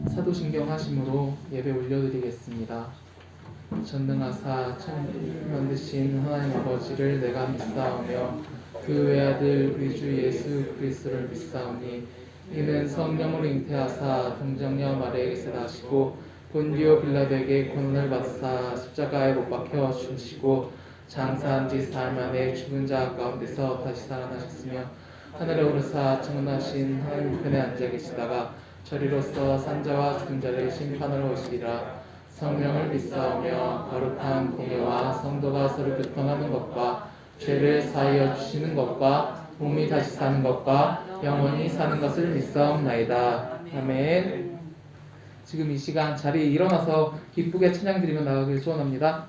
사도신경 하심으로 예배 올려드리겠습니다. 전능하사 천지를 만드신 하나님 아버지를 내가 믿사오며 그 외아들 우리 주 예수 그리스도를 믿사오니 이는 성령으로 잉태하사 동정녀 마리아에게서 나시고 본디오 빌라도에게 고난을 받으사 십자가에 못 박혀 죽으시고 장사한 지 사흘 만에 죽은 자 가운데서 다시 살아나셨으며 하늘에 오르사 청원하신 하나님 우편에 앉아 계시다가 저리로서 산자와 죽은 자를 심판하러 오시리라. 성령을 믿사오며 거룩한 공예와 성도가 서로 교통하는 것과 죄를 사하여 주시는 것과 몸이 다시 사는 것과 영원히 사는 것을 믿사옵나이다. 아멘. 지금 이 시간 자리에 일어나서 기쁘게 찬양 드리며 나가길 소원합니다.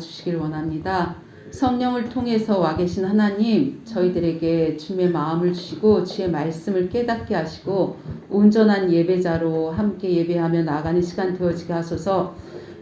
도와주시길 원합니다. 성령을 통해서 와 계신 하나님, 저희들에게 주님의 마음을 주시고 주의 말씀을 깨닫게 하시고 온전한 예배자로 함께 예배하며 나아가는 시간 되어지게 하소서.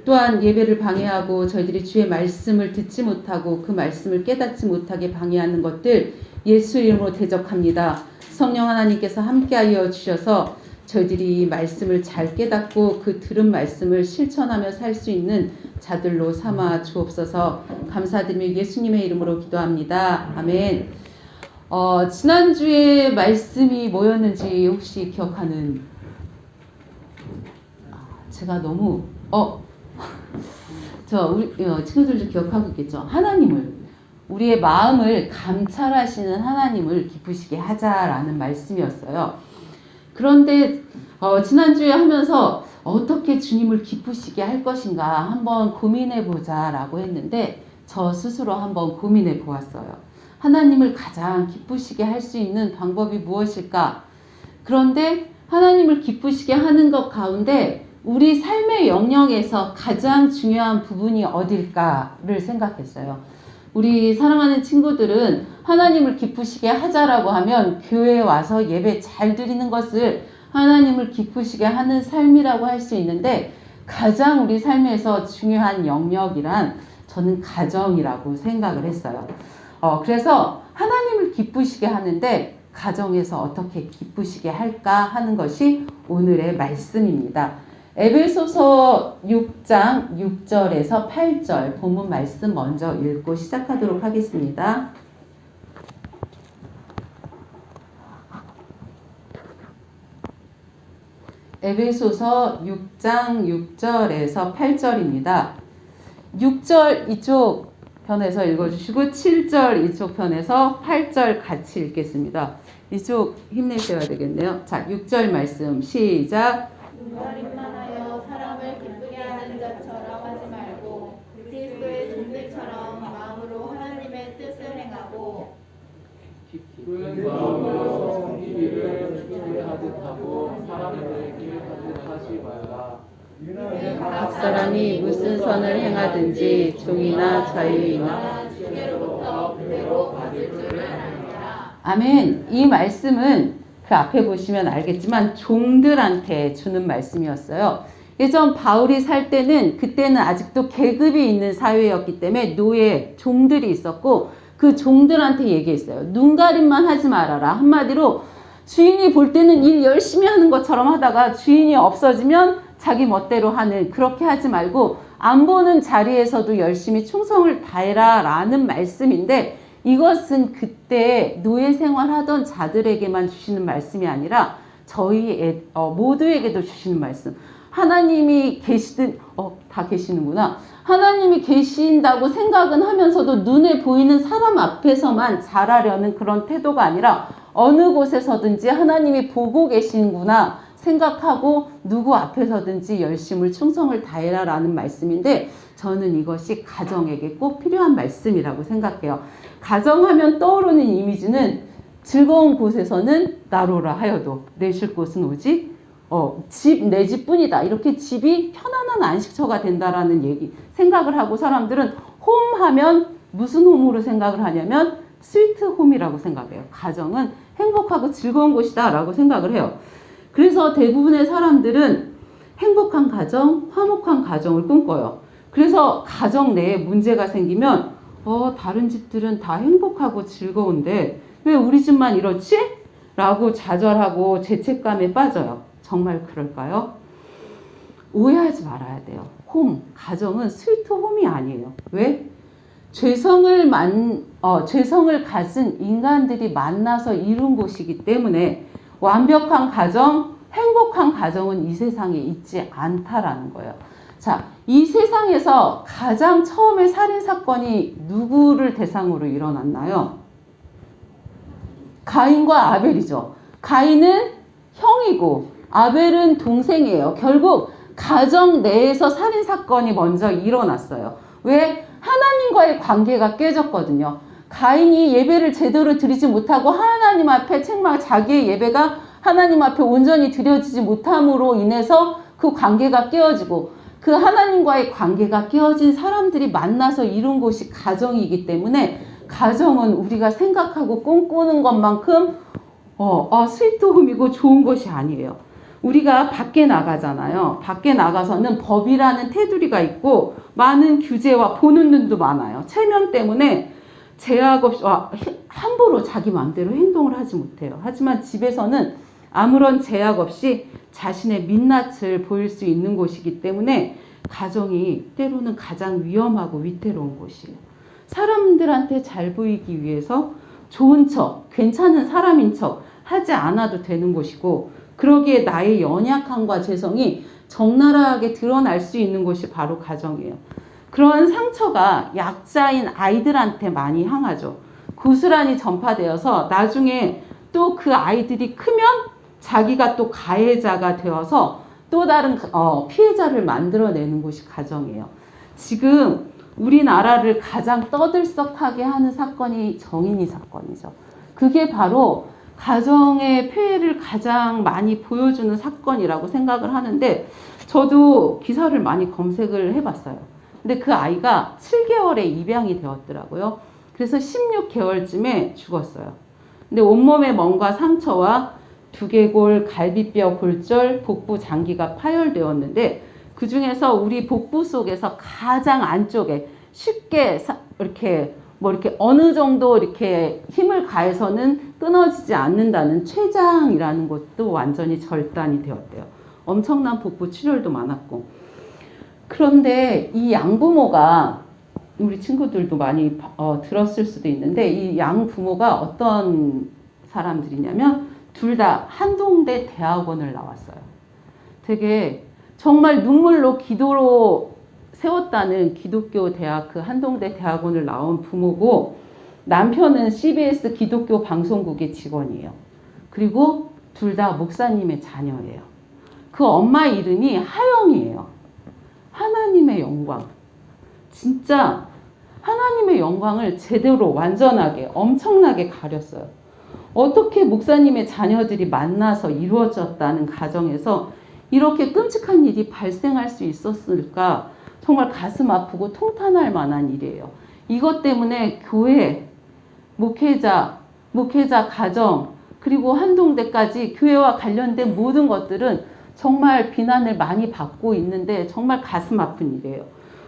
또한 예배를 방해하고 저희들이 주의 말씀을 듣지 못하고 그 말씀을 깨닫지 못하게 방해하는 것들 예수 이름으로 대적합니다. 성령 하나님께서 함께하여 주셔서 저희들이 이 말씀을 잘 깨닫고 그 들은 말씀을 실천하며 살 수 있는 자들로 삼아 주옵소서. 감사드리며 예수님의 이름으로 기도합니다. 아멘. 지난주에 말씀이 뭐였는지 혹시 기억하는? 제가 너무 우리 친구들도 기억하고 있겠죠. 하나님을, 우리의 마음을 감찰하시는 하나님을 기쁘시게 하자라는 말씀이었어요. 그런데 지난주에 하면서 어떻게 주님을 기쁘시게 할 것인가 한번 고민해 보자라고 했는데 저 스스로 한번 고민해 보았어요. 하나님을 가장 기쁘시게 할 수 있는 방법이 무엇일까? 그런데 하나님을 기쁘시게 하는 것 가운데 우리 삶의 영역에서 가장 중요한 부분이 어딜까를 생각했어요. 우리 사랑하는 친구들은 하나님을 기쁘시게 하자라고 하면 교회에 와서 예배 잘 드리는 것을 하나님을 기쁘시게 하는 삶이라고 할 수 있는데 가장 우리 삶에서 중요한 영역이란 저는 가정이라고 생각을 했어요. 그래서 하나님을 기쁘시게 하는데 가정에서 어떻게 기쁘시게 할까 하는 것이 오늘의 말씀입니다. 에베소서 6장 6절에서 8절 본문 말씀 먼저 읽고 시작하도록 하겠습니다. 에베소서 6장 6절에서 8절입니다. 6절 이쪽 편에서 읽어주시고 7절 이쪽 편에서 8절 같이 읽겠습니다. 이쪽 힘내셔야 되겠네요. 자, 6절 말씀 시작. 눈가림만 하여 사람을 기쁘게 하는 자처럼 하지 말고 그리스도의 종들처럼 마음으로 하나님의 뜻을 행하고 기쁜 마음으로 성기비를 주게 하듯 하고 사람들에게 하듯 하지 말라. 각 사람이 무슨 선을 행하든지 종이나 자유이나 주께로부터 그대로 받을 줄을 아느니라. 아멘. 이 말씀은 그 앞에 보시면 알겠지만 종들한테 주는 말씀이었어요. 예전 바울이 살 때는 그때는 아직도 계급이 있는 사회였기 때문에 노예, 종들이 있었고 그 종들한테 얘기했어요. 눈가림만 하지 말아라. 한마디로 주인이 볼 때는 일 열심히 하는 것처럼 하다가 주인이 없어지면 자기 멋대로 하는, 그렇게 하지 말고 안 보는 자리에서도 열심히 충성을 다해라 라는 말씀인데 이것은 그때 노예 생활하던 자들에게만 주시는 말씀이 아니라 저희 모두에게도 주시는 말씀. 하나님이 계시든 다 계시는구나. 하나님이 계신다고 생각은 하면서도 눈에 보이는 사람 앞에서만 잘하려는 그런 태도가 아니라 어느 곳에서든지 하나님이 보고 계시는구나 생각하고 누구 앞에서든지 열심을 충성을 다해라 라는 말씀인데 저는 이것이 가정에게 꼭 필요한 말씀이라고 생각해요. 가정하면 떠오르는 이미지는 즐거운 곳에서는 나로라 하여도 내 쉴 곳은 오직 내 집뿐이다. 이렇게 집이 편안한 안식처가 된다라는 얘기 생각을 하고 사람들은 홈 하면 무슨 홈으로 생각을 하냐면 스위트 홈이라고 생각해요. 가정은 행복하고 즐거운 곳이다 라고 생각을 해요. 그래서 대부분의 사람들은 행복한 가정, 화목한 가정을 꿈꿔요. 그래서 가정 내에 문제가 생기면 다른 집들은 다 행복하고 즐거운데 왜 우리 집만 이렇지? 라고 좌절하고 죄책감에 빠져요. 정말 그럴까요? 오해하지 말아야 돼요. 가정은 스위트 홈이 아니에요. 왜? 죄성을 가진 인간들이 만나서 이룬 곳이기 때문에 완벽한 가정, 행복한 가정은 이 세상에 있지 않다라는 거예요. 자, 이 세상에서 가장 처음에 살인사건이 누구를 대상으로 일어났나요? 가인과 아벨이죠. 가인은 형이고 아벨은 동생이에요. 결국 가정 내에서 살인사건이 먼저 일어났어요. 왜? 하나님과의 관계가 깨졌거든요. 가인이 예배를 제대로 드리지 못하고 하나님 앞에 자기의 예배가 하나님 앞에 온전히 드려지지 못함으로 인해서 그 관계가 깨어지고 그 하나님과의 관계가 깨어진 사람들이 만나서 이룬 곳이 가정이기 때문에 가정은 우리가 생각하고 꿈꾸는 것만큼 스위트홈이고 좋은 것이 아니에요. 우리가 밖에 나가잖아요. 밖에 나가서는 법이라는 테두리가 있고 많은 규제와 보는 눈도 많아요. 체면 때문에 제약 없이 함부로 자기 마음대로 행동을 하지 못해요. 하지만 집에서는 아무런 제약 없이 자신의 민낯을 보일 수 있는 곳이기 때문에 가정이 때로는 가장 위험하고 위태로운 곳이에요. 사람들한테 잘 보이기 위해서 좋은 척, 괜찮은 사람인 척 하지 않아도 되는 곳이고, 그러기에 나의 연약함과 죄성이 적나라하게 드러날 수 있는 곳이 바로 가정이에요. 그런 상처가 약자인 아이들한테 많이 향하죠. 고스란히 전파되어서 나중에 또 그 아이들이 크면 자기가 또 가해자가 되어서 또 다른 피해자를 만들어내는 곳이 가정이에요. 지금 우리나라를 가장 떠들썩하게 하는 사건이 정인이 사건이죠. 그게 바로 가정의 폐해를 가장 많이 보여주는 사건이라고 생각을 하는데, 저도 기사를 많이 검색을 해봤어요. 근데 그 아이가 7개월에 입양이 되었더라고요. 그래서 16개월쯤에 죽었어요. 근데 온몸에 멍과 상처와 두개골, 갈비뼈, 골절, 복부 장기가 파열되었는데, 그 중에서 우리 복부 속에서 가장 안쪽에 쉽게 이렇게 어느 정도 이렇게 힘을 가해서는 끊어지지 않는다는 췌장이라는 것도 완전히 절단이 되었대요. 엄청난 복부 출혈도 많았고. 그런데 이 양부모가, 우리 친구들도 많이 들었을 수도 있는데, 이 양부모가 어떤 사람들이냐면 둘 다 한동대 대학원을 나왔어요. 되게 정말 눈물로 기도로 세웠다는 기독교 대학, 그 한동대 대학원을 나온 부모고, 남편은 CBS 기독교 방송국의 직원이에요. 그리고 둘 다 목사님의 자녀예요. 그 엄마 이름이 하영이에요. 하나님의 영광. 진짜 하나님의 영광을 제대로 완전하게 엄청나게 가렸어요. 어떻게 목사님의 자녀들이 만나서 이루어졌다는 가정에서 이렇게 끔찍한 일이 발생할 수 있었을까? 정말 가슴 아프고 통탄할 만한 일이에요. 이것 때문에 교회, 목회자 가정, 그리고 한동대까지 교회와 관련된 모든 것들은 정말 비난을 많이 받고 있는데 정말 가슴 아픈 일이에요.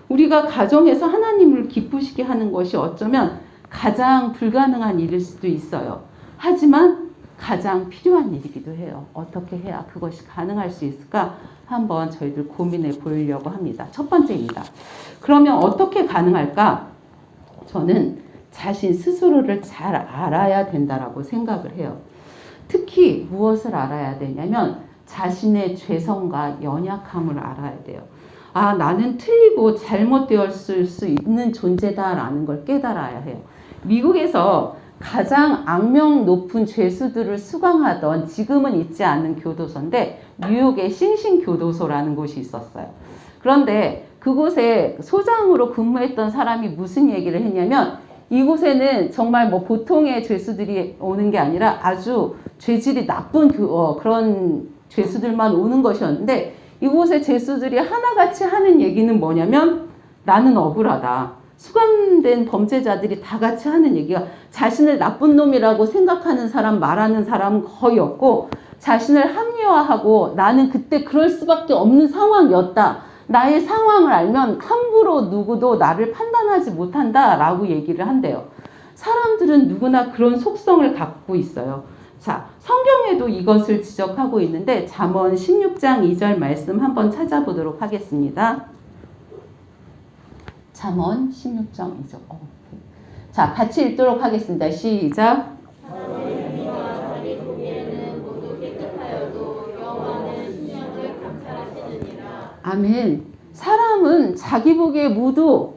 우리가 가정에서 하나님을 기쁘시게 하는 것이 어쩌면 가장 불가능한 일일 수도 있어요. 하지만 가장 필요한 일이기도 해요. 어떻게 해야 그것이 가능할 수 있을까? 한번 저희들 고민해 보려고 합니다. 첫 번째입니다. 그러면 어떻게 가능할까? 저는 자신 스스로를 잘 알아야 된다라고 생각을 해요. 특히 무엇을 알아야 되냐면 자신의 죄성과 연약함을 알아야 돼요. 나는 틀리고 잘못되었을 수 있는 존재다라는 걸 깨달아야 해요. 미국에서 가장 악명 높은 죄수들을 수강하던, 지금은 있지 않는 교도소인데 뉴욕의 싱싱교도소라는 곳이 있었어요. 그런데 그곳에 소장으로 근무했던 사람이 무슨 얘기를 했냐면, 이곳에는 정말 보통의 죄수들이 오는 게 아니라 아주 죄질이 나쁜 그런 죄수들만 오는 것이었는데, 이곳의 죄수들이 하나같이 하는 얘기는 뭐냐면, 나는 억울하다. 수감된 범죄자들이 다 같이 하는 얘기가, 자신을 나쁜 놈이라고 생각하는 사람, 말하는 사람은 거의 없고, 자신을 합리화하고 나는 그때 그럴 수밖에 없는 상황이었다. 나의 상황을 알면 함부로 누구도 나를 판단하지 못한다라고 얘기를 한대요. 사람들은 누구나 그런 속성을 갖고 있어요. 자, 성경에도 이것을 지적하고 있는데 잠언 16장 2절 말씀 한번 찾아보도록 하겠습니다. 잠언 16장 2절. 자, 같이 읽도록 하겠습니다. 시작. 자기 보기에는 모두 깨끗하여도 여호와는 심령을 감찰하시느니라. 아멘. 사람은 자기 보기에 모두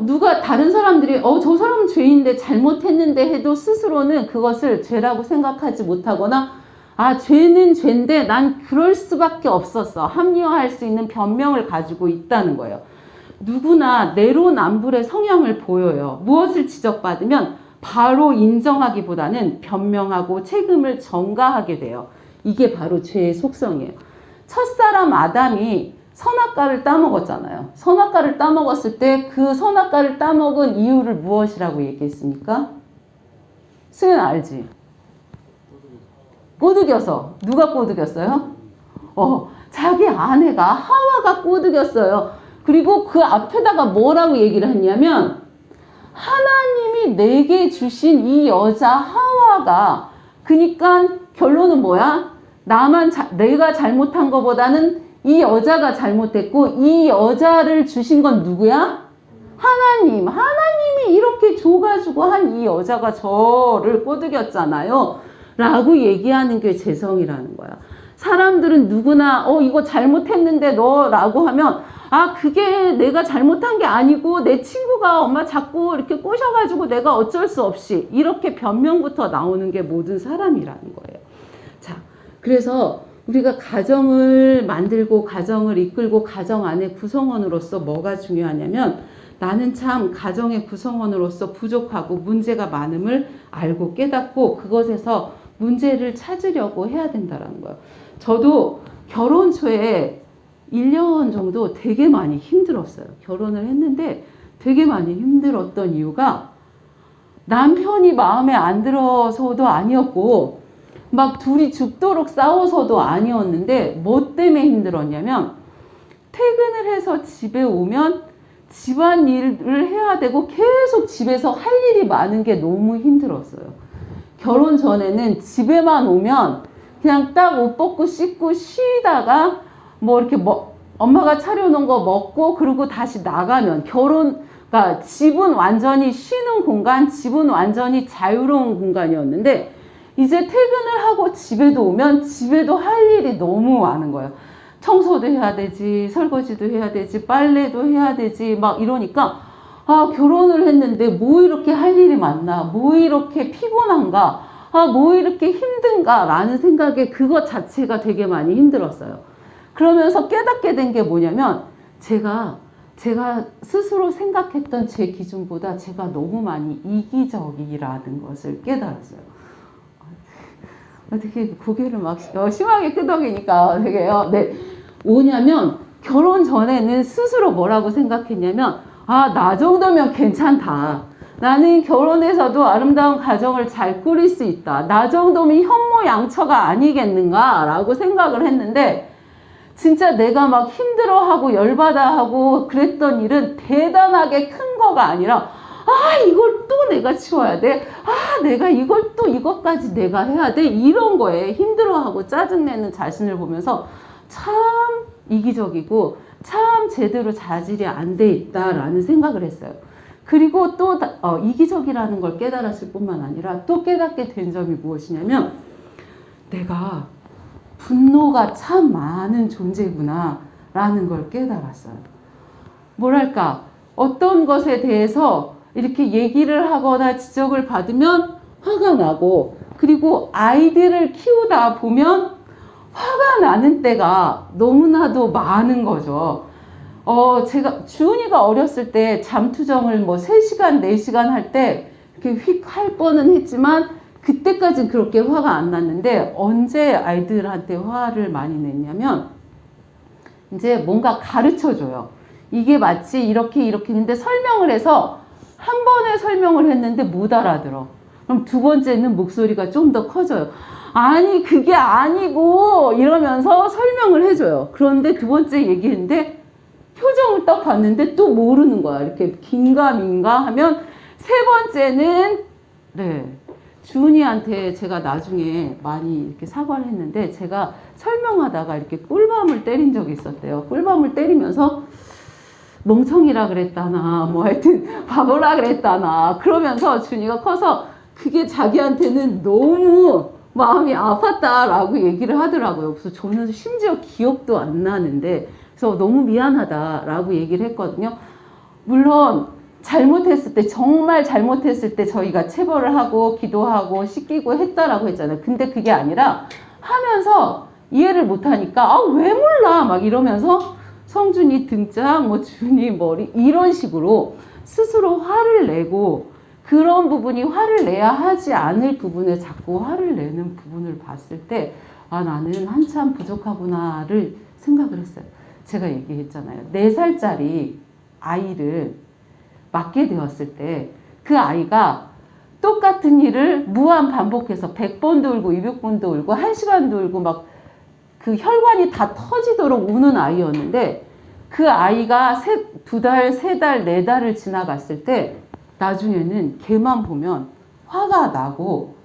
누가 다른 사람들이 저 사람은 죄인데 잘못했는데 해도 스스로는 그것을 죄라고 생각하지 못하거나 죄는 죄인데 난 그럴 수밖에 없었어. 합리화할 수 있는 변명을 가지고 있다는 거예요. 누구나 내로남불의 성향을 보여요. 무엇을 지적받으면 바로 인정하기보다는 변명하고 책임을 전가하게 돼요. 이게 바로 죄의 속성이에요. 첫사람 아담이 선악과를 따먹었잖아요. 선악과를 따먹었을 때 그 선악과를 따먹은 이유를 무엇이라고 얘기했습니까? 승현 알지? 꼬드겨서. 누가 꼬드겼어요? 자기 아내가 하와가 꼬드겼어요. 그리고 그 앞에다가 뭐라고 얘기를 했냐면 하나님이 내게 주신 이 여자 하와가, 그러니까 결론은 뭐야? 내가 잘못한 것보다는 이 여자가 잘못했고, 이 여자를 주신 건 누구야? 하나님이 이렇게 줘가지고 한 이 여자가 저를 꼬드겼잖아요 라고 얘기하는 게 재성이라는 거야. 사람들은 누구나 이거 잘못했는데 너 라고 하면 그게 내가 잘못한 게 아니고 내 친구가 엄마 자꾸 이렇게 꼬셔가지고 내가 어쩔 수 없이, 이렇게 변명부터 나오는 게 모든 사람이라는 거예요. 자, 그래서 우리가 가정을 만들고 가정을 이끌고 가정 안의 구성원으로서 뭐가 중요하냐면, 나는 참 가정의 구성원으로서 부족하고 문제가 많음을 알고 깨닫고 그것에서 문제를 찾으려고 해야 된다는 거예요. 저도 결혼 초에 1년 정도 되게 많이 힘들었어요. 결혼을 했는데 되게 많이 힘들었던 이유가 남편이 마음에 안 들어서도 아니었고 막 둘이 죽도록 싸워서도 아니었는데, 뭐 때문에 힘들었냐면 퇴근을 해서 집에 오면 집안일을 해야 되고 계속 집에서 할 일이 많은 게 너무 힘들었어요. 결혼 전에는 집에만 오면 그냥 딱 옷 벗고 씻고 쉬다가 뭐 이렇게 엄마가 차려놓은 거 먹고 그러고 다시 나가면, 그러니까 집은 완전히 쉬는 공간, 집은 완전히 자유로운 공간이었는데, 이제 퇴근을 하고 집에도 오면 집에도 할 일이 너무 많은 거예요. 청소도 해야 되지, 설거지도 해야 되지, 빨래도 해야 되지, 막 이러니까 결혼을 했는데 뭐 이렇게 할 일이 많나, 뭐 이렇게 피곤한가, 뭐 이렇게 힘든가 라는 생각에 그것 자체가 되게 많이 힘들었어요. 그러면서 깨닫게 된 게 뭐냐면, 제가 스스로 생각했던 제 기준보다 제가 너무 많이 이기적이라는 것을 깨달았어요. 어떻게 고개를 막 심하게 끄덕이니까 되게요. 네. 뭐냐면 결혼 전에는 스스로 뭐라고 생각했냐면, 나 정도면 괜찮다. 나는 결혼해서도 아름다운 가정을 잘 꾸릴 수 있다. 나 정도면 현모양처가 아니겠는가 라고 생각을 했는데, 진짜 내가 막 힘들어하고 열받아 하고 그랬던 일은 대단하게 큰 거가 아니라, 이걸 또 내가 치워야 돼. 내가 이걸 또 이것까지 내가 해야 돼. 이런 거에 힘들어하고 짜증내는 자신을 보면서 참 이기적이고 참 제대로 자질이 안 돼 있다라는 생각을 했어요. 그리고 또 이기적이라는 걸 깨달았을 뿐만 아니라 또 깨닫게 된 점이 무엇이냐면, 내가 분노가 참 많은 존재구나 라는 걸 깨달았어요. 뭐랄까, 어떤 것에 대해서 이렇게 얘기를 하거나 지적을 받으면 화가 나고, 그리고 아이들을 키우다 보면 화가 나는 때가 너무나도 많은 거죠. 주은이가 어렸을 때 잠투정을 3시간, 4시간 할 때 이렇게 휙 할 뻔은 했지만 그때까지는 그렇게 화가 안 났는데, 언제 아이들한테 화를 많이 냈냐면, 이제 뭔가 가르쳐 줘요. 이게 마치 이렇게 했는데 설명을 해서 한 번에 설명을 했는데 못 알아들어. 그럼 두 번째는 목소리가 좀 더 커져요. 아니 그게 아니고 이러면서 설명을 해줘요. 그런데 두 번째 얘기했는데 표정을 딱 봤는데 또 모르는 거야. 이렇게 긴가민가 하면, 세 번째는 주은이한테 제가 나중에 많이 이렇게 사과를 했는데, 제가 설명하다가 이렇게 꿀밤을 때린 적이 있었대요. 꿀밤을 때리면서 멍청이라 그랬다나 뭐 하여튼 바보라 그랬다나 그러면서 준이가 커서 그게 자기한테는 너무 마음이 아팠다라고 얘기를 하더라고요. 그래서 저는 심지어 기억도 안 나는데, 그래서 너무 미안하다라고 얘기를 했거든요. 물론 잘못했을 때, 정말 잘못했을 때 저희가 체벌을 하고 기도하고 씻기고 했다라고 했잖아요. 근데 그게 아니라 하면서 이해를 못하니까 왜 몰라 막 이러면서 성준이 등짝, 준이 머리 이런 식으로 스스로 화를 내고, 그런 부분이 화를 내야 하지 않을 부분에 자꾸 화를 내는 부분을 봤을 때 나는 한참 부족하구나를 생각을 했어요. 제가 얘기했잖아요. 4살짜리 아이를 맡게 되었을 때 그 아이가 똑같은 일을 무한 반복해서 100번도 울고 200번도 울고 1시간도 울고 막 그 혈관이 다 터지도록 우는 아이였는데 그 아이가 2달, 3달, 4달을 지나갔을 때 나중에는 걔만 보면 화가 나고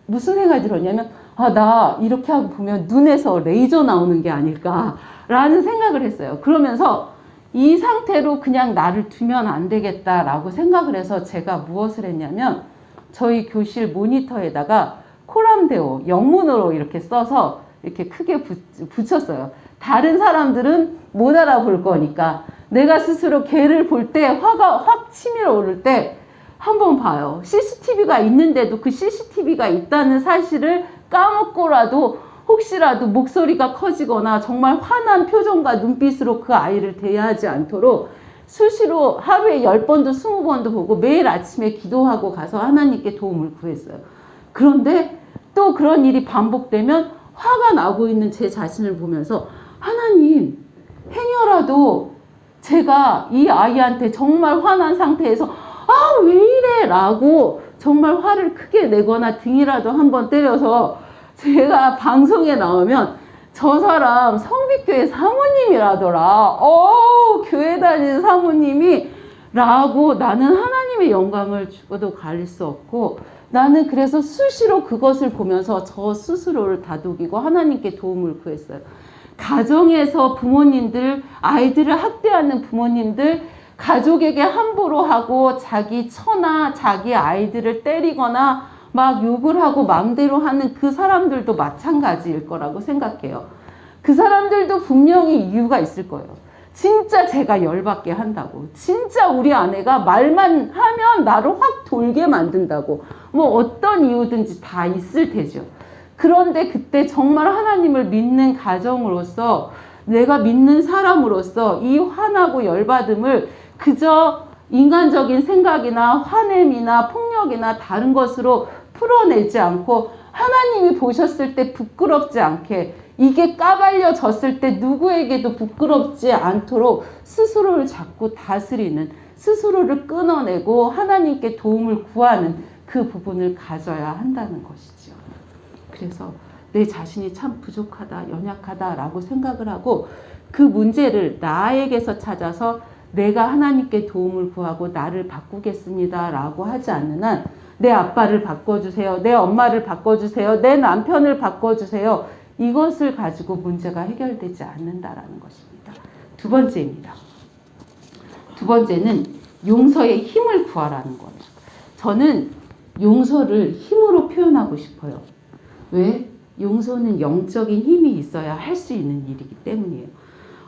무슨 생각이 들었냐면 나 이렇게 하고 보면 눈에서 레이저 나오는 게 아닐까라는 생각을 했어요. 그러면서 이 상태로 그냥 나를 두면 안 되겠다라고 생각을 해서 제가 무엇을 했냐면 저희 교실 모니터에다가 코람데오 영문으로 이렇게 써서 이렇게 크게 붙였어요. 다른 사람들은 못 알아볼 거니까 내가 스스로 걔를 볼 때 화가 확 치밀어 오를 때 한번 봐요. CCTV가 있는데도 그 CCTV가 있다는 사실을 까먹고라도 혹시라도 목소리가 커지거나 정말 화난 표정과 눈빛으로 그 아이를 대하지 않도록 수시로 하루에 10번도 20번도 보고 매일 아침에 기도하고 가서 하나님께 도움을 구했어요. 그런데 또 그런 일이 반복되면 화가 나고 있는 제 자신을 보면서 하나님, 행여라도 제가 이 아이한테 정말 화난 상태에서 왜 이래? 라고 정말 화를 크게 내거나 등이라도 한번 때려서 제가 방송에 나오면 저 사람 성빛교회 사모님이라더라. 교회 다니는 사모님이 라고 나는 하나님의 영광을 주고도 가릴 수 없고 나는 그래서 수시로 그것을 보면서 저 스스로를 다독이고 하나님께 도움을 구했어요. 가정에서 부모님들, 아이들을 학대하는 부모님들, 가족에게 함부로 하고 자기 처나 자기 아이들을 때리거나 막 욕을 하고 맘대로 하는 그 사람들도 마찬가지일 거라고 생각해요. 그 사람들도 분명히 이유가 있을 거예요. 진짜 제가 열받게 한다고. 진짜 우리 아내가 말만 하면 나를 확 돌게 만든다고. 뭐 어떤 이유든지 다 있을 테죠. 그런데 그때 정말 하나님을 믿는 가정으로서 내가 믿는 사람으로서 이 화나고 열받음을 그저 인간적인 생각이나 화냄이나 폭력이나 다른 것으로 풀어내지 않고 하나님이 보셨을 때 부끄럽지 않게 이게 까발려졌을 때 누구에게도 부끄럽지 않도록 스스로를 자꾸 다스리는, 스스로를 끊어내고 하나님께 도움을 구하는 그 부분을 가져야 한다는 것이죠. 그래서 내 자신이 참 부족하다, 연약하다라고 생각을 하고 그 문제를 나에게서 찾아서 내가 하나님께 도움을 구하고 나를 바꾸겠습니다라고 하지 않는 한 내 아빠를 바꿔주세요, 내 엄마를 바꿔주세요, 내 남편을 바꿔주세요. 이것을 가지고 문제가 해결되지 않는다라는 것입니다. 두 번째입니다. 두 번째는 용서의 힘을 구하라는 거예요. 저는 용서를 힘으로 표현하고 싶어요. 왜? 용서는 영적인 힘이 있어야 할 수 있는 일이기 때문이에요.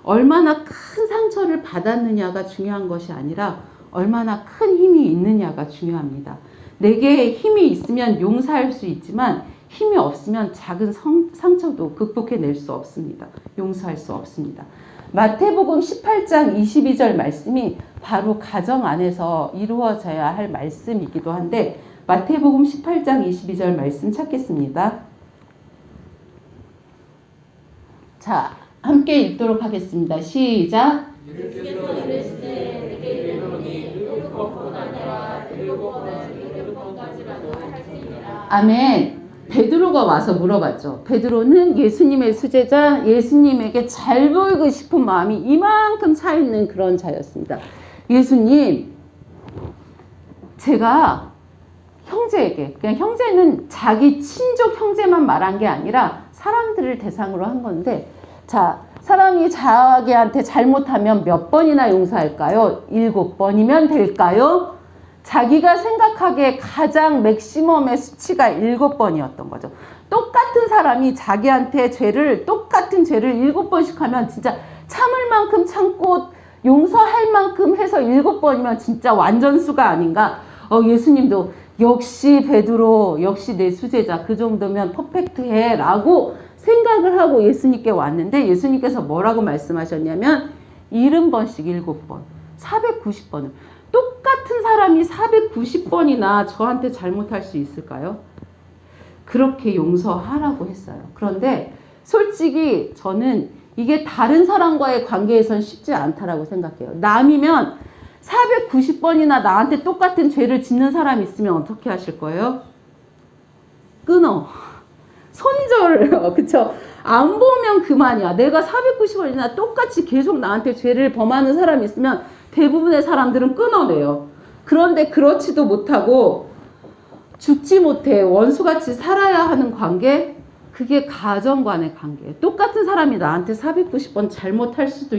얼마나 큰 상처를 받았느냐가 중요한 것이 아니라 얼마나 큰 힘이 있느냐가 중요합니다. 내게 힘이 있으면 용서할 수 있지만 힘이 없으면 작은 상처도 극복해낼 수 없습니다. 용서할 수 없습니다. 마태복음 18장 22절 말씀이 바로 가정 안에서 이루어져야 할 말씀이기도 한데 마태복음 18장 22절 말씀 찾겠습니다. 자, 함께 읽도록 하겠습니다. 시작. 예수께서 이르시되 내게 이르노니 7번뿐 아니라 7번은 7번까지라도 할지니라. 아멘. 베드로가 와서 물어봤죠. 베드로는 예수님의 수제자, 예수님에게 잘 보이고 싶은 마음이 이만큼 차 있는 그런 자였습니다. 예수님, 제가 형제에게, 그냥 형제는 자기 친족 형제만 말한 게 아니라 사람들을 대상으로 한 건데, 자, 사람이 자기한테 잘못하면 몇 번이나 용서할까요? 7번이면 될까요? 자기가 생각하기에 가장 맥시멈의 수치가 7번이었던 거죠. 똑같은 사람이 자기한테 똑같은 죄를 7번씩 하면 진짜 참을 만큼 참고 용서할 만큼 해서 7번이면 진짜 완전수가 아닌가? 예수님도 역시 베드로, 역시 내 수제자, 그 정도면 퍼펙트해 라고 생각을 하고 예수님께 왔는데 예수님께서 뭐라고 말씀하셨냐면 70번씩 7번, 490번을 똑같은 사람이 490번이나 저한테 잘못할 수 있을까요? 그렇게 용서하라고 했어요. 그런데 솔직히 저는 이게 다른 사람과의 관계에선 쉽지 않다라고 생각해요. 남이면 490번이나 나한테 똑같은 죄를 짓는 사람이 있으면 어떻게 하실 거예요? 끊어. 손절을, 그쵸? 안 보면 그만이야. 내가 490번이나 똑같이 계속 나한테 죄를 범하는 사람이 있으면 대부분의 사람들은 끊어내요. 그런데 그렇지도 못하고 죽지 못해 원수같이 살아야 하는 관계, 그게 가정 간의 관계예요. 똑같은 사람이 나한테 490번 잘못할 수도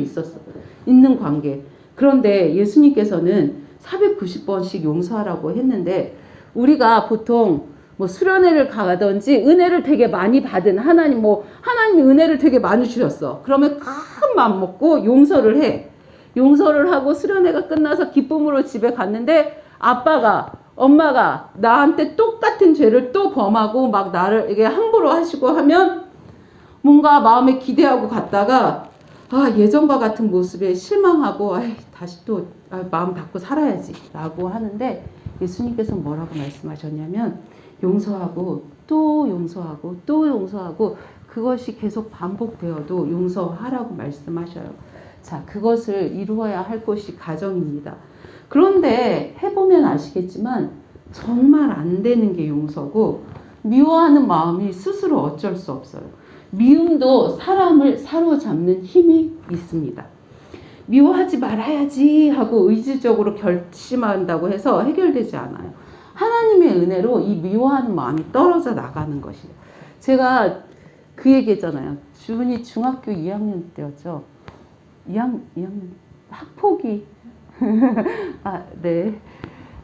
있는 관계. 그런데 예수님께서는 490번씩 용서하라고 했는데, 우리가 보통 뭐 수련회를 가든지 은혜를 되게 많이 받은 하나님이 은혜를 되게 많이 주셨어. 그러면 큰 마음 먹고 용서를 해. 용서를 하고 수련회가 끝나서 기쁨으로 집에 갔는데 엄마가 나한테 똑같은 죄를 또 범하고 막 나를 이게 함부로 하시고 하면 뭔가 마음에 기대하고 갔다가 예전과 같은 모습에 실망하고 다시 또 마음 닫고 살아야지 라고 하는데, 예수님께서 뭐라고 말씀하셨냐면 용서하고 또 용서하고 또 용서하고 그것이 계속 반복되어도 용서하라고 말씀하셔요. 자, 그것을 이루어야 할 것이 가정입니다. 그런데 해보면 아시겠지만 정말 안 되는 게 용서고, 미워하는 마음이 스스로 어쩔 수 없어요. 미움도 사람을 사로잡는 힘이 있습니다. 미워하지 말아야지 하고 의지적으로 결심한다고 해서 해결되지 않아요. 하나님의 은혜로 이 미워하는 마음이 떨어져 나가는 것이에요. 제가 그 얘기했잖아요. 주은이 중학교 2학년 때였죠. 2학년 학폭이 네.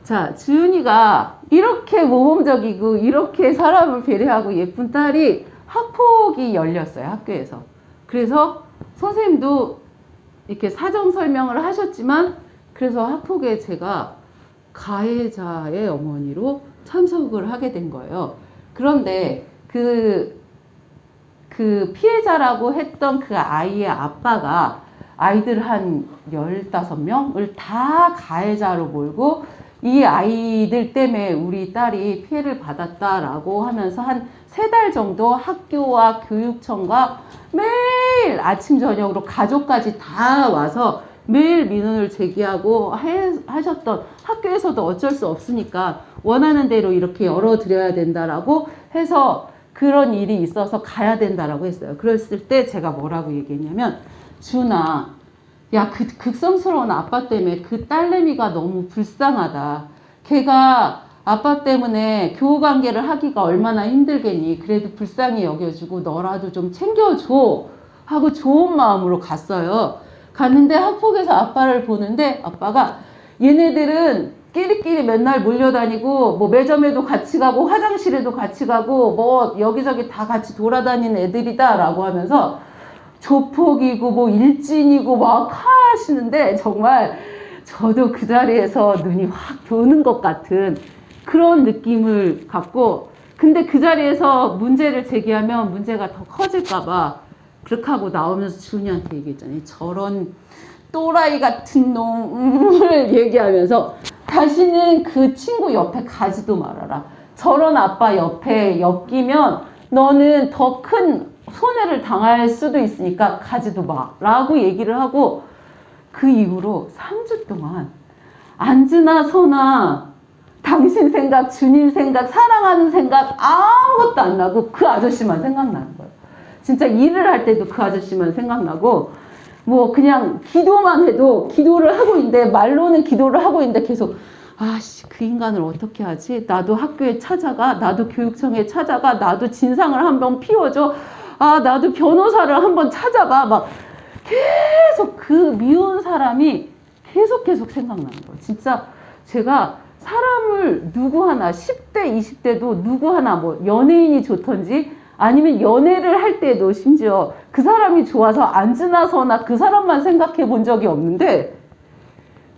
자, 주은이가 이렇게 모범적이고 이렇게 사람을 배려하고 예쁜 딸이 학폭이 열렸어요, 학교에서. 그래서 선생님도 이렇게 사정 설명을 하셨지만, 그래서 학폭에 제가 가해자의 어머니로 참석을 하게 된 거예요. 그런데 그 피해자라고 했던 그 아이의 아빠가 아이들 한 15명을 다 가해자로 몰고 이 아이들 때문에 우리 딸이 피해를 받았다라고 하면서 한 3달 정도 학교와 교육청과 매일 아침 저녁으로 가족까지 다 와서 매일 민원을 제기하고 하셨던, 학교에서도 어쩔 수 없으니까 원하는 대로 이렇게 열어드려야 된다라고 해서 그런 일이 있어서 가야 된다라고 했어요. 그랬을 때 제가 뭐라고 얘기했냐면, 준아, 야, 그 극성스러운 아빠 때문에 그 딸내미가 너무 불쌍하다. 걔가 아빠 때문에 교우관계를 하기가 얼마나 힘들겠니. 그래도 불쌍히 여겨주고 너라도 좀 챙겨줘 하고 좋은 마음으로 갔어요. 갔는데 학폭에서 아빠를 보는데 아빠가 얘네들은 끼리끼리 맨날 몰려다니고 뭐 매점에도 같이 가고 화장실에도 같이 가고 뭐 여기저기 다 같이 돌아다니는 애들이다 라고 하면서 조폭이고 뭐 일진이고 막 하시는데, 정말 저도 그 자리에서 눈이 확 도는 것 같은 그런 느낌을 갖고, 근데 그 자리에서 문제를 제기하면 문제가 더 커질까봐 그렇게 하고 나오면서 주은이한테 얘기했잖아요. 저런 또라이 같은 놈을 얘기하면서 다시는 그 친구 옆에 가지도 말아라. 저런 아빠 옆에 엮이면 너는 더 큰 손해를 당할 수도 있으니까 가지도 마 라고 얘기를 하고, 그 이후로 3주 동안 안즈나 서나 당신 생각, 주님 생각, 사랑하는 생각 아무것도 안 나고 그 아저씨만 생각나는 거예요. 진짜 일을 할 때도 그 아저씨만 생각나고, 뭐 그냥 기도만 해도 기도를 하고 있는데, 말로는 기도를 하고 있는데 계속 그 인간을 어떻게 하지? 나도 학교에 찾아가, 나도 교육청에 찾아가, 나도 진상을 한번 피워줘, 나도 변호사를 한번 찾아봐. 막 계속 그 미운 사람이 계속 생각나는 거예요. 진짜 제가 사람을 누구 하나 10대 20대도 누구 하나 뭐 연예인이 좋던지 아니면 연애를 할 때도 심지어 그 사람이 좋아서 안 지나서나 그 사람만 생각해 본 적이 없는데,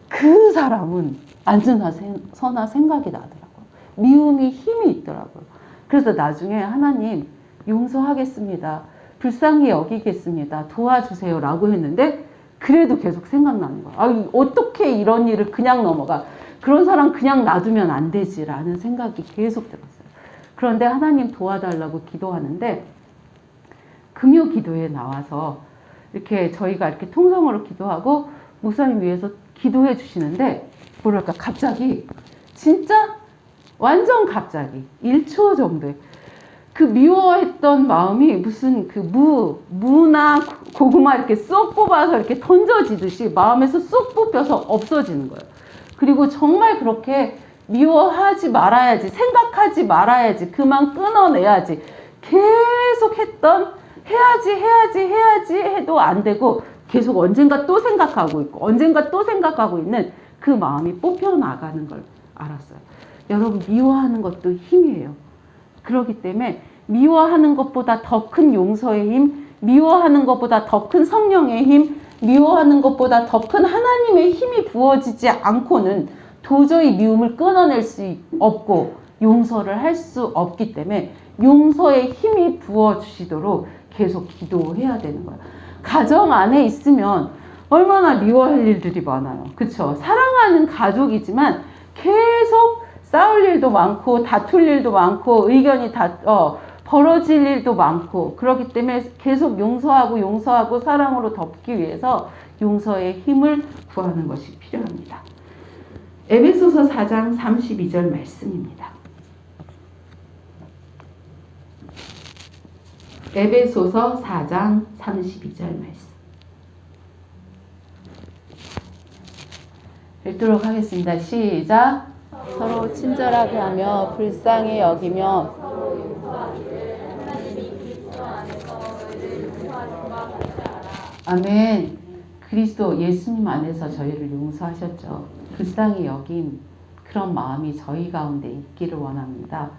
그 사람은 안 지나서나 생각이 나더라고요. 미움이 힘이 있더라고요. 그래서 나중에 하나님 용서하겠습니다, 불쌍히 여기겠습니다, 도와주세요 라고 했는데 그래도 계속 생각나는 거예요. 어떻게 이런 일을 그냥 넘어가, 그런 사람 그냥 놔두면 안 되지라는 생각이 계속 들었어요. 그런데 하나님 도와달라고 기도하는데 금요 기도에 나와서 이렇게 저희가 이렇게 통성으로 기도하고 목사님 위해서 기도해 주시는데 뭐랄까 갑자기 진짜 완전 갑자기 1초 정도에 그 미워했던 마음이 무슨 그 무나 고구마 이렇게 쏙 뽑아서 이렇게 던져지듯이 마음에서 쏙 뽑혀서 없어지는 거예요. 그리고 정말 그렇게 미워하지 말아야지, 생각하지 말아야지, 그만 끊어내야지 계속 했던 해야지 해도 안 되고 계속 언젠가 또 생각하고 있고 언젠가 또 생각하고 있는 그 마음이 뽑혀 나가는 걸 알았어요. 여러분 미워하는 것도 힘이에요. 그렇기 때문에 미워하는 것보다 더 큰 용서의 힘, 미워하는 것보다 더 큰 성령의 힘, 미워하는 것보다 더 큰 하나님의 힘이 부어지지 않고는 도저히 미움을 끊어낼 수 없고 용서를 할 수 없기 때문에 용서의 힘이 부어주시도록 계속 기도해야 되는 거예요. 가정 안에 있으면 얼마나 미워할 일들이 많아요. 그쵸? 사랑하는 가족이지만 계속 싸울 일도 많고 다툴 일도 많고 의견이 벌어질 일도 많고 그렇기 때문에 계속 용서하고 사랑으로 덮기 위해서 용서의 힘을 구하는 것이 필요합니다. 에베소서 4장 32절 말씀입니다. 에베소서 4장 32절 말씀 읽도록 하겠습니다. 시작. 서로 친절하게 하며 불쌍히 여기며 아멘. 그리스도 예수님 안에서 저희를 용서하셨죠. 불쌍히 여김 그런 마음이 저희 가운데 있기를 원합니다.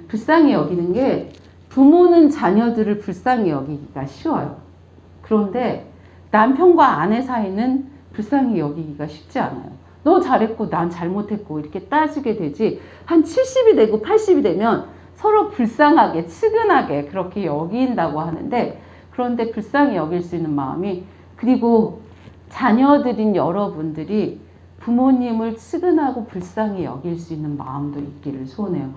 불쌍히 여기는 게 부모는 자녀들을 불쌍히 여기기가 쉬워요. 그런데 남편과 아내 사이는 불쌍히 여기기가 쉽지 않아요. 너 잘했고 난 잘못했고 이렇게 따지게 되지 한 70이 되고 80이 되면 서로 불쌍하게 측은하게 그렇게 여긴다고 하는데 그런데 불쌍히 여길 수 있는 마음이 그리고 자녀들인 여러분들이 부모님을 측은하고 불쌍히 여길 수 있는 마음도 있기를 소원해요.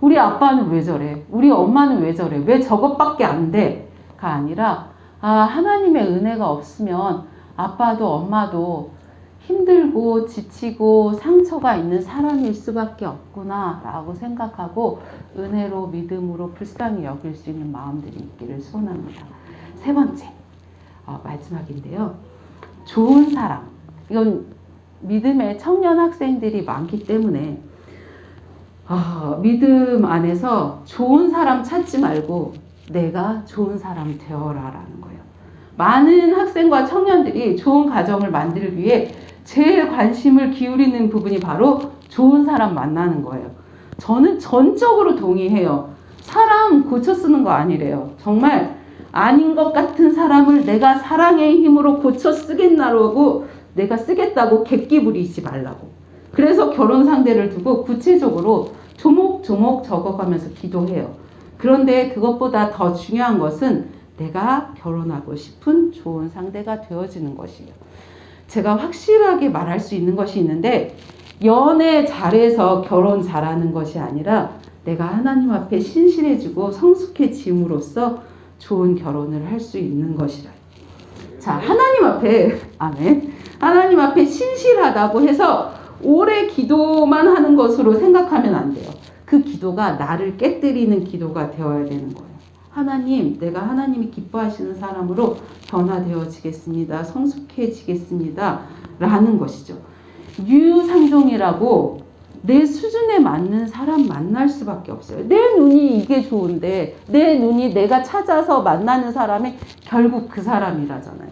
우리 아빠는 왜 저래? 우리 엄마는 왜 저래? 왜 저것밖에 안 돼? 가 아니라 하나님의 은혜가 없으면 아빠도 엄마도 힘들고 지치고 상처가 있는 사람일 수밖에 없구나 라고 생각하고 은혜로 믿음으로 불쌍히 여길 수 있는 마음들이 있기를 소원합니다. 세 번째 마지막인데요. 좋은 사람. 이건 믿음의 청년 학생들이 많기 때문에 믿음 안에서 좋은 사람 찾지 말고 내가 좋은 사람 되어라라는 거예요. 많은 학생과 청년들이 좋은 가정을 만들기 위해 제일 관심을 기울이는 부분이 바로 좋은 사람 만나는 거예요. 저는 전적으로 동의해요. 사람 고쳐 쓰는 거 아니래요. 정말 아닌 것 같은 사람을 내가 사랑의 힘으로 고쳐 쓰겠나라고 내가 쓰겠다고 객기 부리지 말라고. 그래서 결혼 상대를 두고 구체적으로 조목조목 적어가면서 기도해요. 그런데 그것보다 더 중요한 것은 내가 결혼하고 싶은 좋은 상대가 되어지는 것이에요. 제가 확실하게 말할 수 있는 것이 있는데 연애 잘해서 결혼 잘하는 것이 아니라 내가 하나님 앞에 신실해지고 성숙해짐으로써 좋은 결혼을 할 수 있는 것이라. 자, 하나님 앞에 아멘. 하나님 앞에 신실하다고 해서 오래 기도만 하는 것으로 생각하면 안 돼요. 그 기도가 나를 깨뜨리는 기도가 되어야 되는 거예요. 하나님, 내가 하나님이 기뻐하시는 사람으로 변화되어지겠습니다. 성숙해지겠습니다. 라는 것이죠. 유상종이라고 내 수준에 맞는 사람 만날 수밖에 없어요. 내 눈이 이게 좋은데 내 눈이 내가 찾아서 만나는 사람이 결국 그 사람이라잖아요.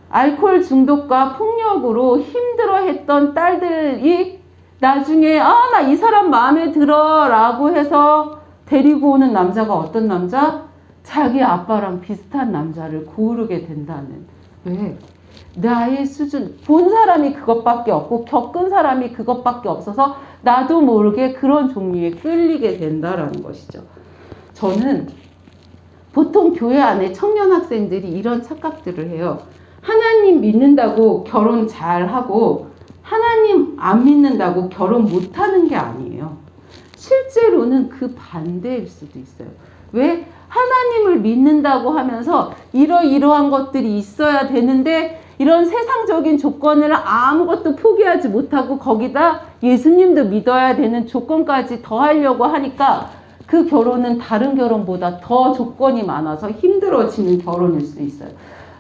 알코올 중독과 폭력으로 힘들어했던 딸들이 나중에 나 이 사람 마음에 들어 라고 해서 데리고 오는 남자가 어떤 남자? 자기 아빠랑 비슷한 남자를 고르게 된다는. 왜? 나의 수준, 본 사람이 그것밖에 없고 겪은 사람이 그것밖에 없어서 나도 모르게 그런 종류에 끌리게 된다라는 것이죠. 저는 보통 교회 안에 청년 학생들이 이런 착각들을 해요. 하나님 믿는다고 결혼 잘하고 하나님 안 믿는다고 결혼 못하는 게 아니에요. 실제로는 그 반대일 수도 있어요. 왜? 하나님을 믿는다고 하면서 이러이러한 것들이 있어야 되는데 이런 세상적인 조건을 아무것도 포기하지 못하고 거기다 예수님도 믿어야 되는 조건까지 더하려고 하니까 그 결혼은 다른 결혼보다 더 조건이 많아서 힘들어지는 결혼일 수 있어요.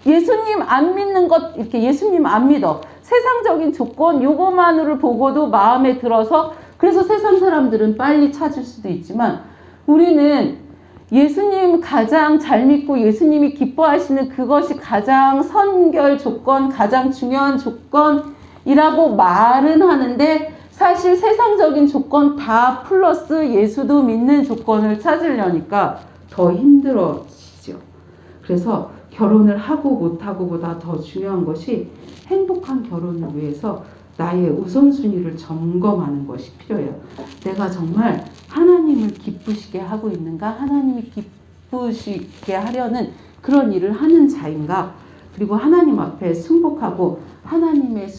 예수님 안 믿는 것, 이렇게 예수님 안 믿어. 세상적인 조건 요거만으로 보고도 마음에 들어서 그래서 세상 사람들은 빨리 찾을 수도 있지만 우리는 예수님 가장 잘 믿고 예수님이 기뻐하시는 그것이 가장 선결 조건, 가장 중요한 조건이라고 말은 하는데 사실 세상적인 조건 다 플러스 예수도 믿는 조건을 찾으려니까 더 힘들어지죠. 그래서 결혼을 하고 못하고보다 더 중요한 것이 행복한 결혼을 위해서 나의 우선순위를 점검하는 것이 필요해요. 내가 정말 하나님을 기쁘시게 하고 있는가? 하나님이 기쁘시게 하려는 그런 일을 하는 자인가? 그리고 하나님 앞에 순복하고 하나님의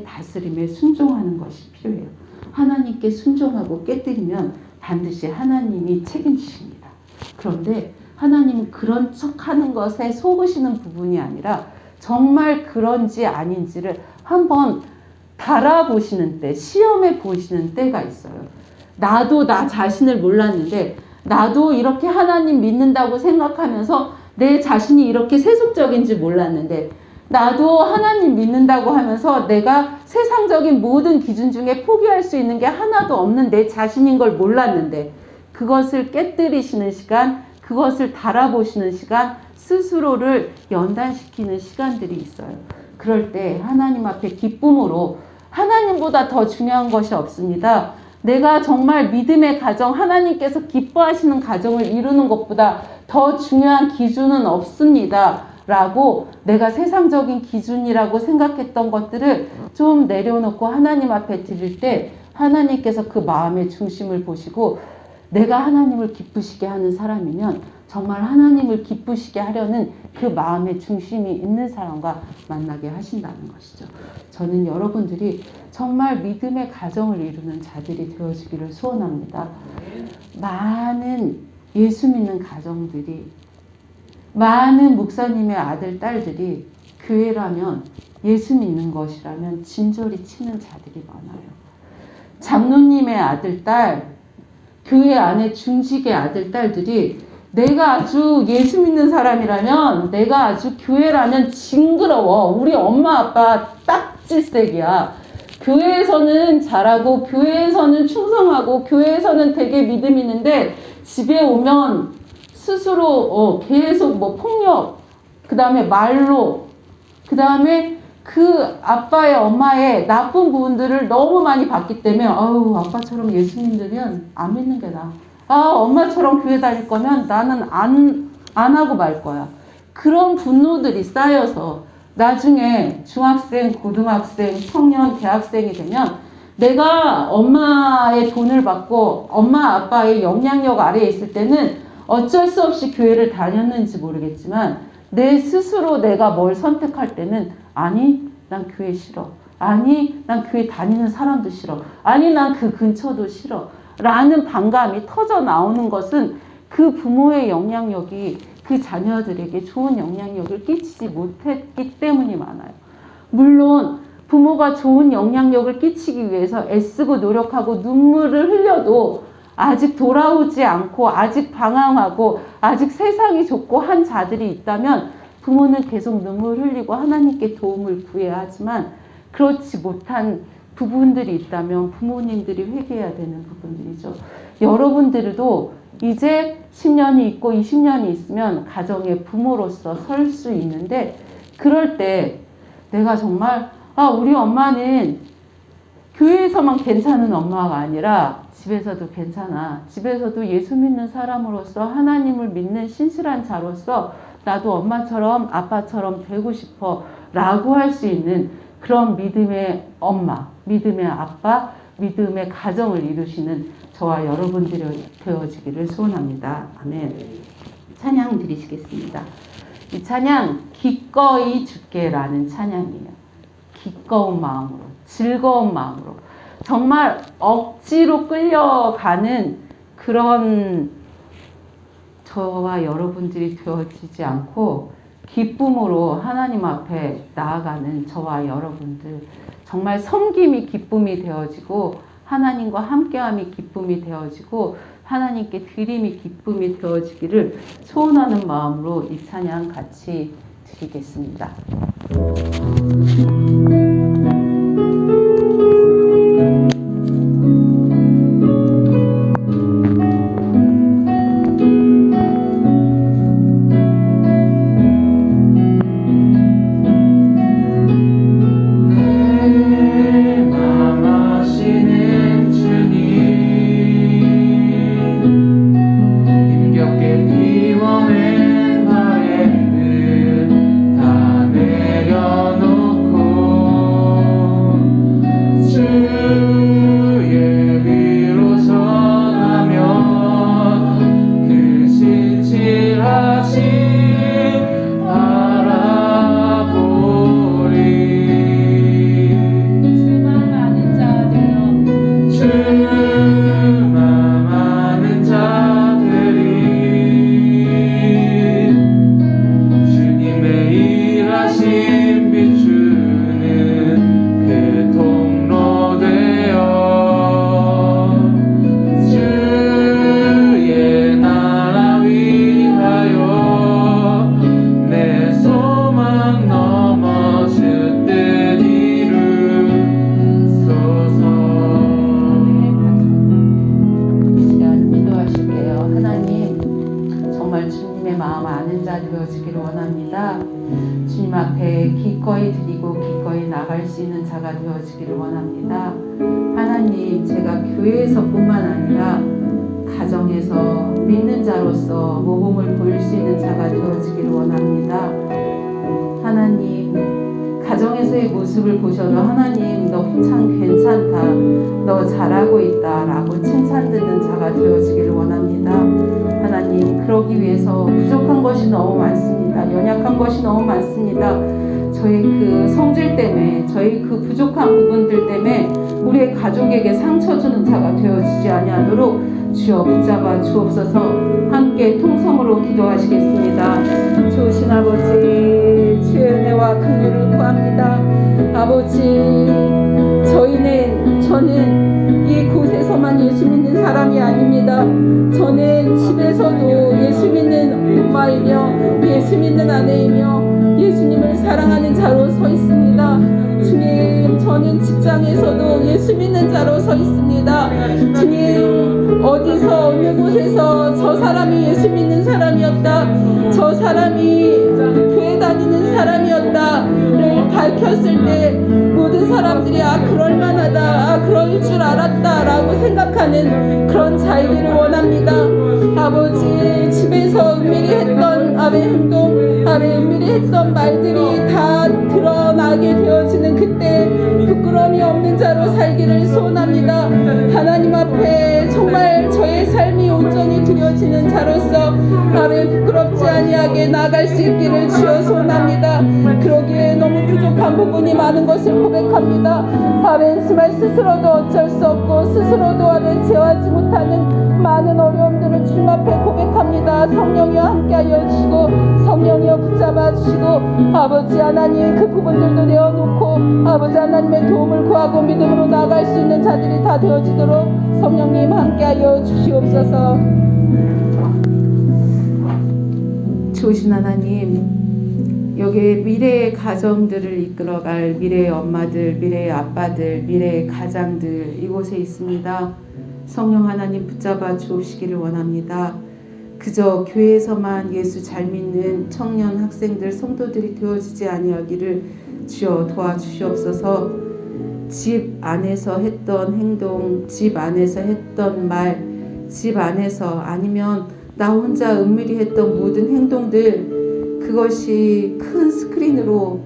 다스림에 순종하는 것이 필요해요. 하나님께 순종하고 깨뜨리면 반드시 하나님이 책임지십니다. 그런데 하나님은 그런 척하는 것에 속으시는 부분이 아니라 정말 그런지 아닌지를 한번 달아보시는 때, 시험해 보시는 때가 있어요. 나도 나 자신을 몰랐는데 나도 이렇게 하나님 믿는다고 생각하면서 내 자신이 이렇게 세속적인지 몰랐는데 나도 하나님 믿는다고 하면서 내가 세상적인 모든 기준 중에 포기할 수 있는 게 하나도 없는 내 자신인 걸 몰랐는데 그것을 깨뜨리시는 시간, 그것을 달아보시는 시간, 스스로를 연단시키는 시간들이 있어요. 그럴 때 하나님 앞에 기쁨으로 하나님보다 더 중요한 것이 없습니다. 내가 정말 믿음의 가정, 하나님께서 기뻐하시는 가정을 이루는 것보다 더 중요한 기준은 없습니다. 라고 내가 세상적인 기준이라고 생각했던 것들을 좀 내려놓고 하나님 앞에 드릴 때 하나님께서 그 마음의 중심을 보시고 내가 하나님을 기쁘시게 하는 사람이면 정말 하나님을 기쁘시게 하려는 그 마음의 중심이 있는 사람과 만나게 하신다는 것이죠. 저는 여러분들이 정말 믿음의 가정을 이루는 자들이 되어지기를 소원합니다. 많은 예수 믿는 가정들이, 많은 목사님의 아들, 딸들이 교회라면, 예수 믿는 것이라면 진저리 치는 자들이 많아요. 장로님의 아들, 딸, 교회 안에 중직의 아들, 딸들이 내가 아주 예수 믿는 사람이라면, 내가 아주 교회라면 징그러워. 우리 엄마 아빠 딱지색이야. 교회에서는 잘하고 교회에서는 충성하고 교회에서는 되게 믿음 있는데 집에 오면 스스로 계속 뭐 폭력, 그 다음에 말로, 그 다음에 그 아빠의 엄마의 나쁜 부분들을 너무 많이 봤기 때문에 아우 아빠처럼 예수 믿으면 안 믿는 게 나아. 엄마처럼 교회 다닐 거면 나는 안 하고 말 거야. 그런 분노들이 쌓여서 나중에 중학생, 고등학생, 청년, 대학생이 되면 내가 엄마의 돈을 받고 엄마 아빠의 영향력 아래에 있을 때는 어쩔 수 없이 교회를 다녔는지 모르겠지만 내 스스로 내가 뭘 선택할 때는 아니 난 교회 싫어. 아니 난 교회 다니는 사람도 싫어. 아니 난 그 근처도 싫어. 라는 반감이 터져 나오는 것은 그 부모의 영향력이 그 자녀들에게 좋은 영향력을 끼치지 못했기 때문이 많아요. 물론 부모가 좋은 영향력을 끼치기 위해서 애쓰고 노력하고 눈물을 흘려도 아직 돌아오지 않고 아직 방황하고 아직 세상이 좁고 한 자들이 있다면 부모는 계속 눈물 흘리고 하나님께 도움을 구해야 하지만 그렇지 못한 부분들이 있다면 부모님들이 회개해야 되는 부분들이죠. 여러분들도 이제 10년이 있고 20년이 있으면 가정의 부모로서 설 수 있는데 그럴 때 내가 정말 우리 엄마는 교회에서만 괜찮은 엄마가 아니라 집에서도 괜찮아. 집에서도 예수 믿는 사람으로서 하나님을 믿는 신실한 자로서 나도 엄마처럼 아빠처럼 되고 싶어 라고 할 수 있는 그런 믿음의 엄마, 믿음의 아빠, 믿음의 가정을 이루시는 저와 여러분들이 되어지기를 소원합니다. 아멘. 찬양 드리시겠습니다. 이 찬양 기꺼이 주께라는 찬양이에요. 기꺼운 마음으로, 즐거운 마음으로, 정말 억지로 끌려가는 그런 저와 여러분들이 되어지지 않고 기쁨으로 하나님 앞에 나아가는 저와 여러분들, 정말 섬김이 기쁨이 되어지고 하나님과 함께함이 기쁨이 되어지고 하나님께 드림이 기쁨이 되어지기를 소원하는 마음으로 이 찬양 같이 드리겠습니다. 되어지기를 원합니다. 주님 앞에 기꺼이 드리고 기꺼이 나갈 수 있는 자가 되어지기를 원합니다. 하나님, 제가 교회에서뿐만 아니라 가정에서 믿는 자로서 모범을 보일 수 있는 자가 되어지기를 원합니다. 하나님, 가정에서의 모습을 보셔도 하나님, 너 참 괜찮다, 너 잘하고 있다 라고 칭찬 듣는 자가 되어지기를 원합니다. 하나님, 그러기 위해서 부족한 것이 너무 많습니다. 연약한 것이 너무 많습니다. 저희 그 성질 때문에, 저희 그 부족한 부분들 때문에 우리의 가족에게 상처 주는 자가 되어지지 아니하도록 주여 붙잡아 주옵소서. 함께 통성으로 기도하시겠습니다. 좋으신 아버지, 주의 은혜와 긍휼을 구합니다. 아버지, 저는 이곳에서만 예수 믿는 사람이 아닙니다. 저는 집에서도 예수 믿는 엄마이며 예수 믿는 아내이며 예수님을 사랑하는 자로 서 있습니다. 주님, 저는 직장에서도 예수 믿는 자로 서 있습니다. 주님, 어디서 어느 곳에서 저 사람이 예수 믿는 사람이었다, 저 사람이 교회 다니는 사람이었다를 밝혔을 때 모든 사람들이 그럴만하다, 그럴 줄 알았다 라고 생각하는 그런 자이기를 원합니다. 아버지, 집에서 은밀히 했던 아베 행동, 아베 은밀히 했던 말들이 다 드러나게 되어지는 그때 부끄러움이 없는 자로 살기를 소원합니다. 하나님 앞에 정말 저의 삶이 온전히 드려지는 자로서 아베 부끄럽지 아니하게 나아갈 수 있기를 주여 소원합니다. 그러기에 너무 부족한 부분이 많은 것을 고백합니다. 아멘. 정말 스스로도 어쩔 수 없고 스스로도 아멘 제어하지 못하는 많은 어려움들을 주님 앞에 고백합니다. 성령이여 함께하여 주시고 성령이여 붙잡아 주시고 아버지 하나님, 그 부분들도 내어놓고 아버지 하나님의 도움을 구하고 믿음으로 나아갈 수 있는 자들이 다 되어지도록 성령님 함께하여 주시옵소서. 좋으신 하나님, 여기에 미래의 가정들을 이끌어갈 미래의 엄마들, 미래의 아빠들, 미래의 가장들 이곳에 있습니다. 성령 하나님 붙잡아 주시기를 원합니다. 그저 교회에서만 예수 잘 믿는 청년, 학생들, 성도들이 되어지지 아니하기를 주여 도와주시옵소서. 집 안에서 했던 행동, 집 안에서 했던 말, 집 안에서 아니면 나 혼자 은밀히 했던 모든 행동들, 그것이 큰 스크린으로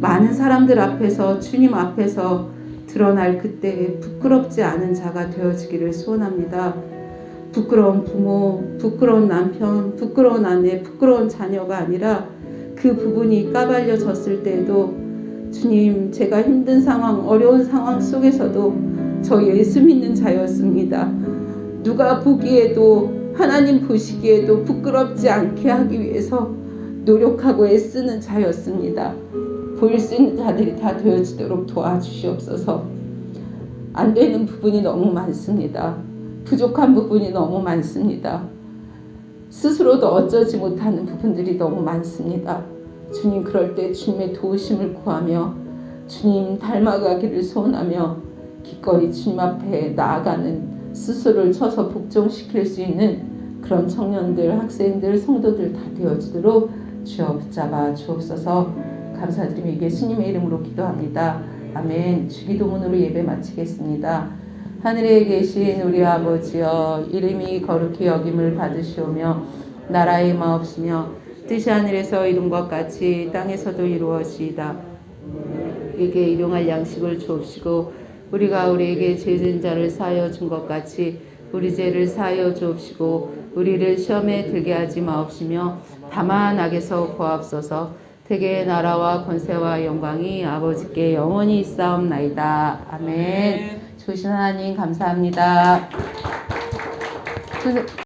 많은 사람들 앞에서, 주님 앞에서 드러날 그때에 부끄럽지 않은 자가 되어지기를 소원합니다. 부끄러운 부모, 부끄러운 남편, 부끄러운 아내, 부끄러운 자녀가 아니라 그 부분이 까발려졌을 때에도 주님, 제가 힘든 상황, 어려운 상황 속에서도 저 예수 믿는 자였습니다. 누가 보기에도 하나님 보시기에도 부끄럽지 않게 하기 위해서 노력하고 애쓰는 자였습니다. 보일 수 있는 자들이 다 되어지도록 도와주시옵소서. 안 되는 부분이 너무 많습니다. 부족한 부분이 너무 많습니다. 스스로도 어쩌지 못하는 부분들이 너무 많습니다. 주님, 그럴 때 주님의 도우심을 구하며 주님 닮아가기를 소원하며 기꺼이 주님 앞에 나아가는 스스로를 쳐서 복종시킬 수 있는 그런 청년들, 학생들, 성도들 다 되어지도록 주여 붙잡아 주옵소서. 감사드리며 예수님의 이름으로 기도합니다. 아멘. 주기도문으로 예배 마치겠습니다. 하늘에 계신 우리 아버지여, 이름이 거룩히 여김을 받으시오며 나라의 마옵시며 뜻이 하늘에서 이룬 것 같이 땅에서도 이루어지이다. 우리에게 일용할 양식을 주옵시고 우리가 우리에게 죄진 자를 사하여 준 것 같이 우리 죄를 사하여 주옵시고 우리를 시험에 들게 하지 마옵시며 다만 악에서 구하옵소서. 대개의 나라와 권세와 영광이 아버지께 영원히 있사옵나이다. 아멘. 주신 하나님 감사합니다.